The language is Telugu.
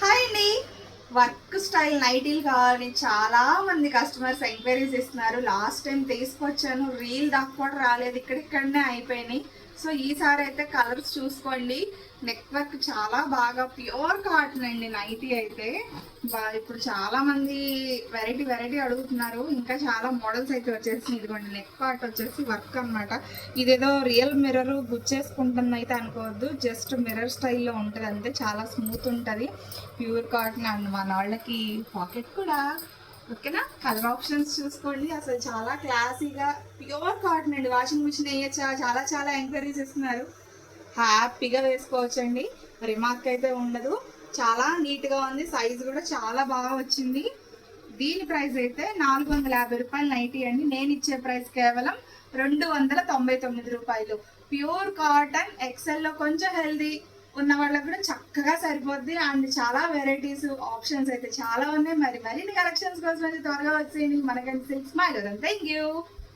హాయ్ అండి. వర్క్ స్టైల్ నైటీలు కావాలని చాలా మంది కస్టమర్స్ ఎంక్వైరీస్ ఇస్తున్నారు. లాస్ట్ టైం తీసుకొచ్చాను, రీల్ దాకా కూడా రాలేదు, ఇక్కడిక్కడనే అయిపోయినాయి. సో ఈసారి అయితే కలర్స్ చూసుకోండి. నెక్ వర్క్ చాలా బాగా ప్యూర్ కాటన్ అండి నైటీ అయితే. ఇప్పుడు చాలా మంది వెరైటీ అడుగుతున్నారు. ఇంకా చాలా మోడల్స్ అయితే వచ్చేసినాయి. ఇదిగోండి నెక్ పార్ట్ వచ్చేసి వర్క్ అనమాట. ఇదేదో రియల్ మిర్రర్ గుచ్చేసుకుంటుంది అయితే అనుకోవద్దు, జస్ట్ మిర్రర్ స్టైల్లో ఉంటుంది అంతే. చాలా స్మూత్ ఉంటుంది, ప్యూర్ కాటన్. అండ్ మన వాళ్ళకి పాకెట్ కూడా ఓకేనా. కలర్ ఆప్షన్స్ చూసుకోండి, అసలు చాలా క్లాసీగా ప్యూర్ కాటన్ అండి. వాషింగ్ మిషన్ వేయచ్చా, చాలా చాలా ఎంక్వైరీస్ ఇస్తున్నారు. హ్యాపీగా వేసుకోవచ్చండి, రిమార్క్ అయితే ఉండదు. చాలా నీట్గా ఉంది, సైజు కూడా చాలా బాగా వచ్చింది. దీని ప్రైస్ అయితే 450 రూపాయలు నైటీ అండి. నేను ఇచ్చే ప్రైస్ కేవలం 299 రూపాయలు. ప్యూర్ కాటన్, ఎక్సెల్లో కొంచెం హెల్దీ ఉన్న వాళ్ళకి కూడా చక్కగా సరిపోద్ది. అండ్ చాలా వెరైటీస్ ఆప్షన్స్ అయితే చాలా ఉన్నాయి. మరిన్ని కలెక్షన్స్ కోసం అయితే త్వరగా వచ్చేయండి. మనకంటే సిల్క్ స్మైల్. Thank you.